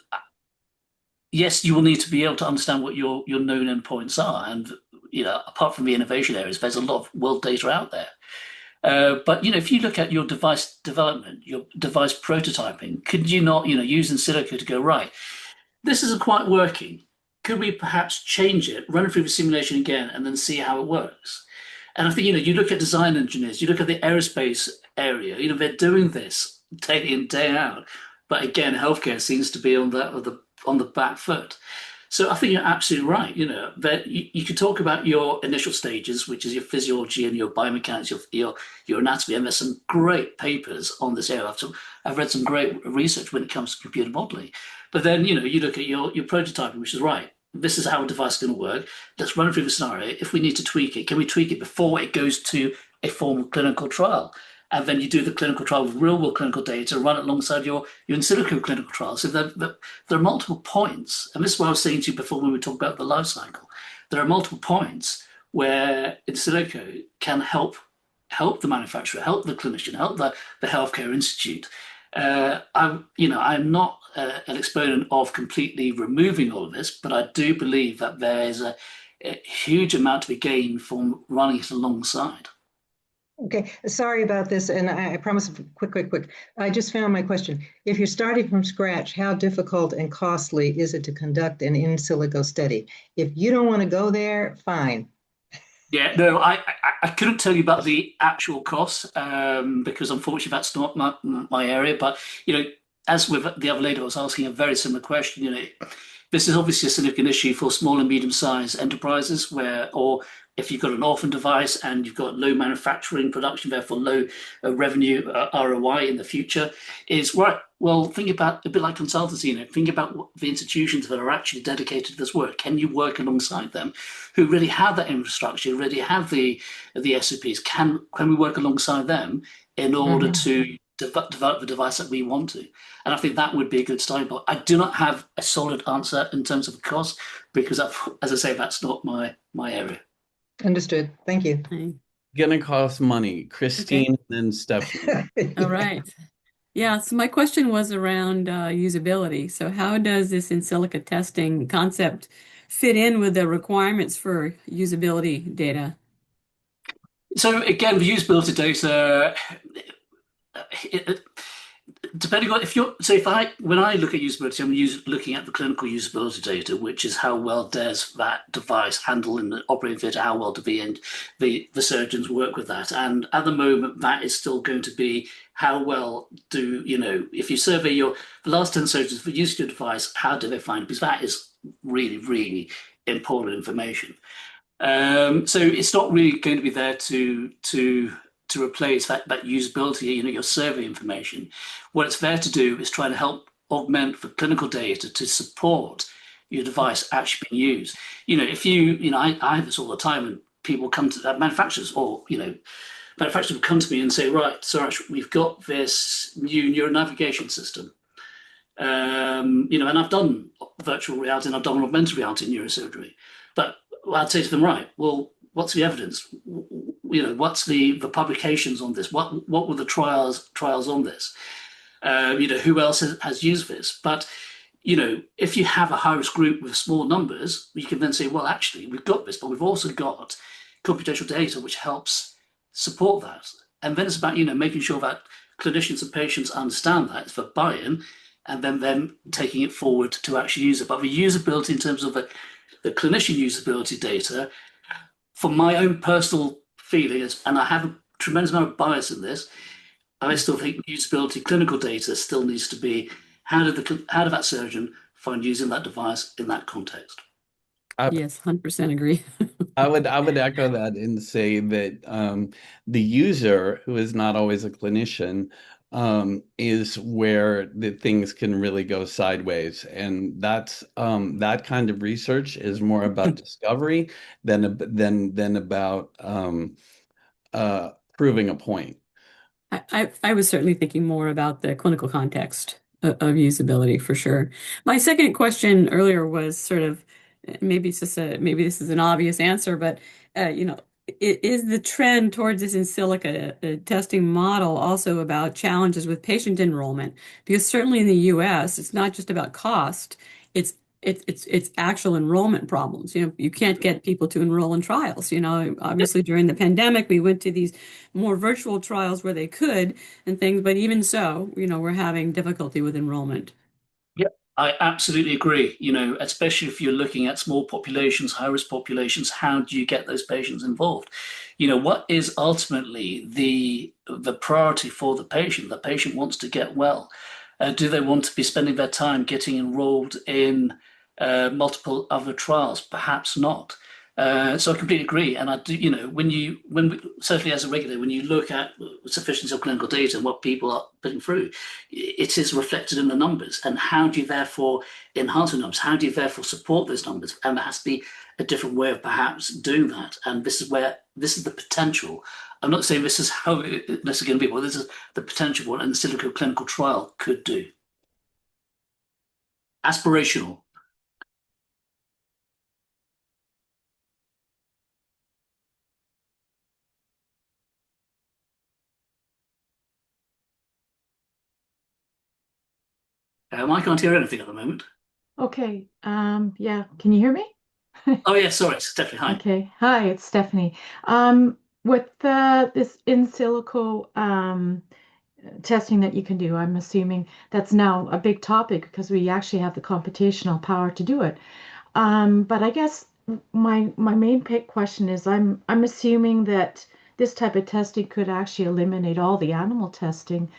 yes, you will need to be able to understand what your known endpoints are. And, you know, apart from the innovation areas, there's a lot of world data out there. But, you know, if you look at your device development, your device prototyping, could you not, you know, use in silico to go, right, this isn't quite working. Could we perhaps change it, run it through the simulation again, and then see how it works? And I think, you know, you look at design engineers, you look at the aerospace area, you know, they're doing this day in, day out. But again, healthcare seems to be on the back foot. So I think you're absolutely right. You know, that you could talk about your initial stages, which is your physiology and your biomechanics, your anatomy, and there's some great papers on this area. I've read some great research when it comes to computer modeling. But then, you know, you look at your prototyping, which is right. This is how a device is going to work. Let's run through the scenario. If we need to tweak it, can we tweak it before it goes to a formal clinical trial? And then you do the clinical trial with real world clinical data, run it alongside your in silico clinical trial. So there are multiple points. And this is what I was saying to you before when we talked about the life cycle. There are multiple points where in silico can help the manufacturer, help the clinician, help the healthcare institute. I'm not an exponent of completely removing all of this, but I do believe that there is a huge amount to be gained from running it alongside. Okay, sorry about this, and I promise quick. I just found my question. If you're starting from scratch, how difficult and costly is it to conduct an in silico study? If you don't want to go there, fine. Yeah, no, I couldn't tell you about the actual costs because unfortunately that's not my area. But you know, as with the other lady, I was asking a very similar question. This is obviously a significant issue for small and medium-sized enterprises or if you've got an orphan device and you've got low manufacturing production, therefore low revenue ROI in the future, is right. Well, think about a bit like consultancy. Think about the institutions that are actually dedicated to this work. Can you work alongside them, who really have that infrastructure, really have the SOPs? Can we work alongside them in order to develop the device that we want to? And I think that would be a good starting point. I do not have a solid answer in terms of the cost because, as I say, that's not my area. Understood. Thank you. Okay. Gonna cost money. Christine, then Stephanie. All right. Yeah, so my question was around usability. So how does this in silico testing concept fit in with the requirements for usability data? So again, the usability data, depending on when I look at usability, I'm looking at the clinical usability data, which is how well does that device handle in the operating theatre, how well do the surgeons work with that. And at the moment, that is still going to be how well if you survey the last 10 surgeons for use of your device, how do they find it? Because that is really, really important information. So it's not really going to be there to replace that usability, your survey information. What it's there to do is try to help augment the clinical data to support your device actually being used. If I have this all the time, and people come to manufacturers manufacturers will come to me and say, right, Suraj, we've got this new neuronavigation system. And I've done virtual reality and I've done augmented reality in neurosurgery. But I'd say to them, right, well, what's the evidence? What's the publications on this? What were the trials on this? Who else has used this? But if you have a high-risk group with small numbers, you can then say, well, actually, we've got this, but we've also got computational data which helps support that. And then it's about making sure that clinicians and patients understand that for buy-in, and then them taking it forward to actually use it. But the usability in terms of the clinician usability data, from my own personal feeling is, and I have a tremendous amount of bias in this, I still think usability clinical data still needs to be how did that surgeon find using that device in that context? Yes, 100% agree. I would echo that and say that the user, who is not always a clinician, is where the things can really go sideways, and that's that kind of research is more about discovery than about proving a point. I was certainly thinking more about the clinical context of usability for sure. My second question earlier was sort of maybe this is an obvious answer, but is the trend towards this in silico testing model also about challenges with patient enrollment? Because certainly in the U.S., it's not just about cost; it's actual enrollment problems. You can't get people to enroll in trials. Obviously during the pandemic, we went to these more virtual trials where they could and things, but even so, we're having difficulty with enrollment. I absolutely agree. Especially if you're looking at small populations, high-risk populations, how do you get those patients involved? What is ultimately the priority for the patient? The patient wants to get well. Do they want to be spending their time getting enrolled in multiple other trials? Perhaps not. So I completely agree. And I do, certainly as a regulator, when you look at sufficiency of clinical data and what people are putting through, it is reflected in the numbers. And how do you therefore enhance the numbers? How do you therefore support those numbers? And there has to be a different way of perhaps doing that. And this is the potential. I'm not saying this is how it's going to be, but this is the potential what an in silico clinical trial could do. Aspirational. I can't hear anything at the moment. Okay. Yeah. Can you hear me? Oh yeah, sorry, Stephanie. Hi. Okay. Hi, it's Stephanie. With this in silico testing that you can do, I'm assuming that's now a big topic because we actually have the computational power to do it. But I guess my main question is I'm assuming that this type of testing could actually eliminate all the animal testing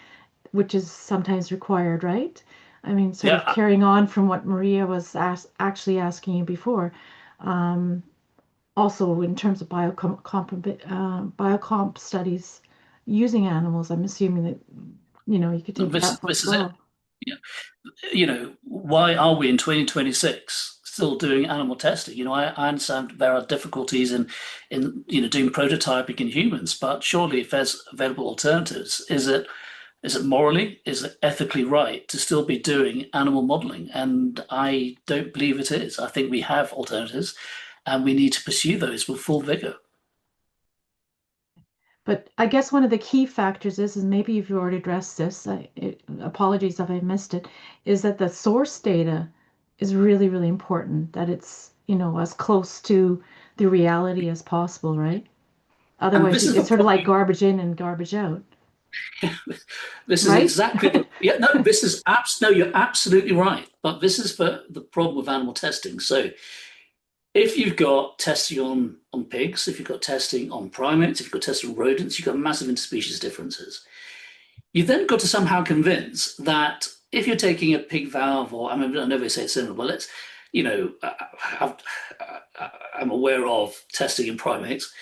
which is sometimes required, right? I mean, sort of Yeah, carrying on from what Maria was actually asking you before. Also, in terms of biocomp studies using animals, I'm assuming that, you could take this that as this is it. well. Yeah. Why are we in 2026 still doing animal testing? I understand there are difficulties in doing prototyping in humans, but surely if there's available alternatives, is it morally, is it ethically right to still be doing animal modeling? And I don't believe it is. I think we have alternatives and we need to pursue those with full vigor. But I guess one of the key factors is maybe you've already addressed this, apologies if I missed it, is that the source data is really, really important, that it's, as close to the reality as possible, right? And Otherwise, this is the it's sort of like point. garbage in and garbage out, This is right? exactly the yeah. No, no. You're absolutely right. But this is the problem with animal testing. So if you've got testing on pigs, if you've got testing on primates, if you've got testing on rodents, you've got massive interspecies differences. You've then got to somehow convince that if you're taking a pig valve, or I mean, I know they say it's similar, but let's, you know, I'm aware of testing in primates.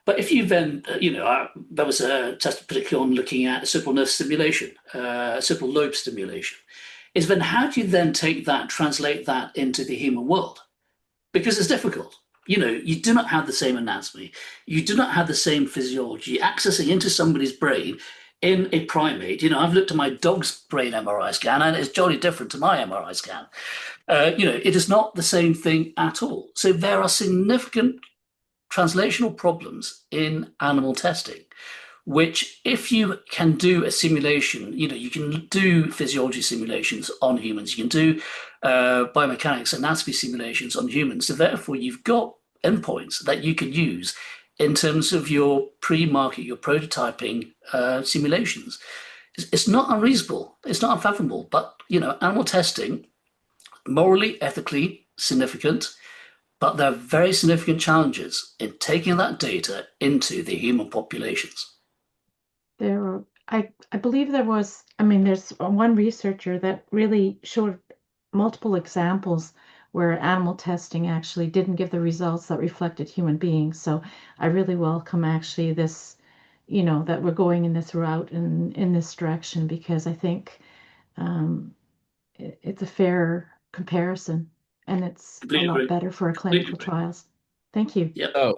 But if you then, there was a test particularly on looking at occipital nerve stimulation, occipital lobe stimulation, is then how do you then take that, translate that into the human world? Because it's difficult. You do not have the same anatomy. You do not have the same physiology accessing into somebody's brain in a primate. I've looked at my dog's brain MRI scan and it's jolly different to my MRI scan. It is not the same thing at all. So there are significant translational problems in animal testing, which if you can do a simulation, you can do physiology simulations on humans, you can do biomechanics, anatomy simulations on humans. So therefore, you've got endpoints that you can use in terms of your pre-market, your prototyping simulations. It's not unreasonable. It's not unfathomable. But, animal testing, morally, ethically significant, but there are very significant challenges in taking that data into the human populations. I believe there's one researcher that really showed multiple examples where animal testing actually didn't give the results that reflected human beings. So I really welcome actually this, that we're going in this route and in this direction, because I think it's a fair comparison and it's a Completely lot agree. better for our Completely clinical agree. trials. Thank you. Yep. Oh,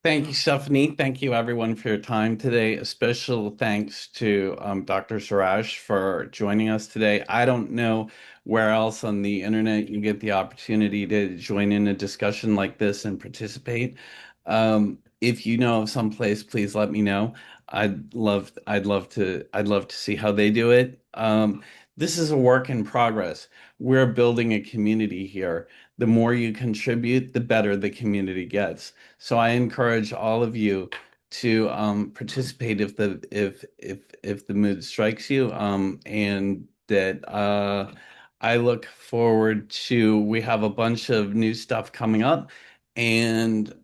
thank you, Stephanie. Thank you, everyone, for your time today. A special thanks to Dr. Suraj for joining us today. I don't know where else on the internet you get the opportunity to join in a discussion like this and participate. If you know of some place, please let me know. I'd love to see how they do it. This is a work in progress. We're building a community here. The more you contribute, the better the community gets. So I encourage all of you to participate if the mood strikes you, and that I look forward to. We have a bunch of new stuff coming up, and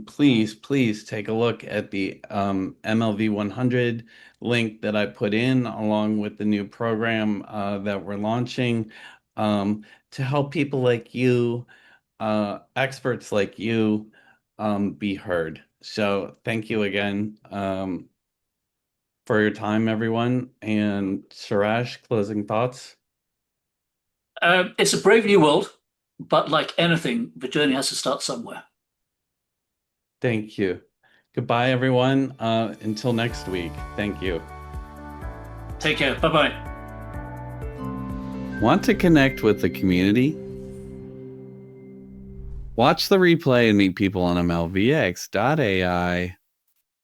please take a look at the MLV 100 link that I put in, along with the new program that we're launching, to help people like you, experts like you, be heard. So thank you again for your time, everyone. And Suraj, closing thoughts? It's a brave new world, but like anything, the journey has to start somewhere. Thank you. Goodbye, everyone. Until next week. Thank you. Take care. Bye-bye. Want to connect with the community? Watch the replay and meet people on MLVX.ai.